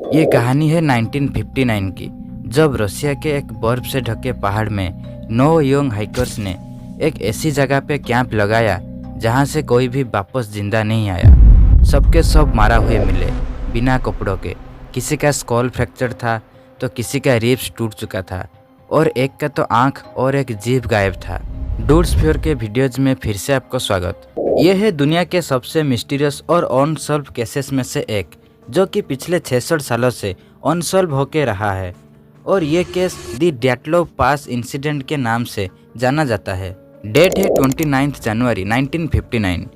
ये कहानी है 1959 की, जब रशिया के एक बर्फ से ढके पहाड़ में 9 यंग हाइकर्स ने एक ऐसी जगह पे कैंप लगाया जहां से कोई भी वापस जिंदा नहीं आया। सबके सब मारा हुए मिले, बिना कपड़ों के। किसी का स्कॉल फ्रैक्चर था तो किसी का रिब्स टूट चुका था और एक का तो आंख और एक जीभ गायब था। डूड्स फ्योर के वीडियोज में फिर से आपको स्वागत। ये है दुनिया के सबसे मिस्टीरियस और अनसॉल्व केसेस में से एक, जो कि पिछले 66 सालों से अनसॉल्व होके रहा है। और ये केस दी डैटलोव पास इंसिडेंट के नाम से जाना जाता है। डेट है 29 जनवरी 1959।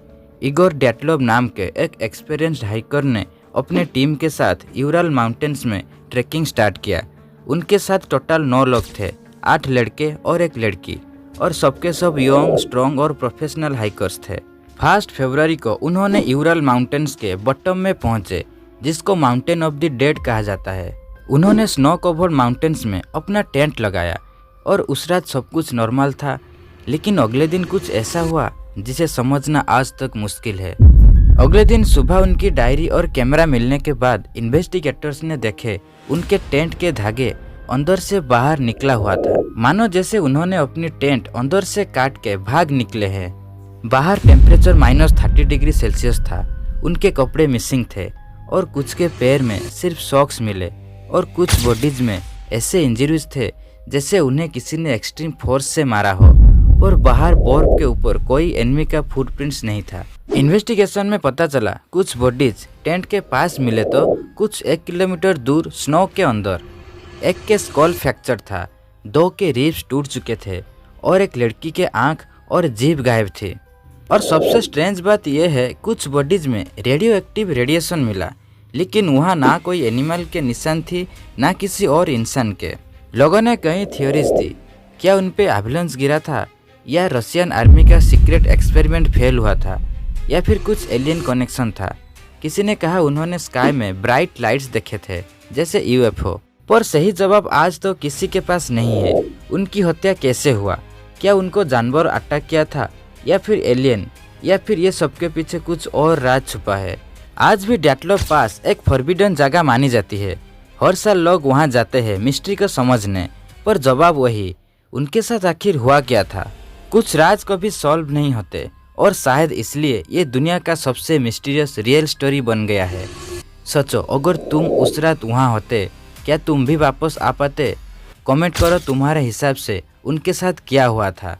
इगोर डैटलोव नाम के एक एक्सपीरियंस्ड हाइकर ने अपने टीम के साथ यूराल माउंटेन्स में ट्रैकिंग स्टार्ट किया। उनके साथ टोटल 9 लोग थे, 8 लड़के और एक लड़की, और सबके सब यंग, स्ट्रॉन्ग और प्रोफेशनल हाइकर्स थे। 1 फरवरी को उन्होंने यूराल माउंटेन्स के बॉटम में पहुंचे, जिसको माउंटेन ऑफ द डेड कहा जाता है। उन्होंने स्नो कवर्ड माउंटेन्स में अपना टेंट लगाया और उस रात सब कुछ नॉर्मल था। लेकिन अगले दिन कुछ ऐसा हुआ जिसे समझना आज तक मुश्किल है। अगले दिन सुबह उनकी डायरी और कैमरा मिलने के बाद इन्वेस्टिगेटर्स ने देखे उनके टेंट के धागे अंदर से बाहर निकला हुआ था, मानो जैसे उन्होंने अपनी टेंट अंदर से काट के भाग निकले हैं। बाहर टेम्परेचर -30 डिग्री सेल्सियस था। उनके कपड़े मिसिंग थे और कुछ के पैर में सिर्फ सॉक्स मिले और कुछ बॉडीज में ऐसे इंजरीज थे जैसे उन्हें किसी ने एक्सट्रीम फोर्स से मारा हो। और बाहर बर्फ के ऊपर कोई एनिमी का फुटप्रिंट्स नहीं था। इन्वेस्टिगेशन में पता चला कुछ बॉडीज टेंट के पास मिले तो कुछ 1 किलोमीटर दूर स्नो के अंदर। एक के स्कॉल फ्रैक्चर था, 2 के रिब्स टूट चुके थे और एक लड़की के आंख और जीभ गायब थी। और सबसे स्ट्रेंज बात यह है, कुछ बॉडीज में रेडियो एक्टिव रेडिएशन मिला, लेकिन वहाँ ना कोई एनिमल के निशान थी ना किसी और इंसान के। लोगों ने कई थियोरीज दी। क्या उन पे एविलेंस गिरा था, या रशियन आर्मी का सीक्रेट एक्सपेरिमेंट फेल हुआ था, या फिर कुछ एलियन कनेक्शन था। किसी ने कहा उन्होंने स्काई में ब्राइट लाइट्स देखे थे जैसे यूएफओ। पर सही जवाब आज तो किसी के पास नहीं है। उनकी हत्या कैसे हुआ? क्या उनको जानवर अटैक किया था, या फिर एलियन, या फिर ये सबके पीछे कुछ और राज छुपा है? आज भी डैटलोव पास एक फॉरबिडन जगह मानी जाती है। हर साल लोग वहाँ जाते हैं मिस्ट्री को समझने, पर जवाब वही, उनके साथ आखिर हुआ क्या था? कुछ राज कभी सॉल्व नहीं होते, और शायद इसलिए ये दुनिया का सबसे मिस्टीरियस रियल स्टोरी बन गया है। सोचो, अगर तुम उस रात वहाँ होते, क्या तुम भी वापस आ पाते? कमेंट करो तुम्हारे हिसाब से उनके साथ क्या हुआ था।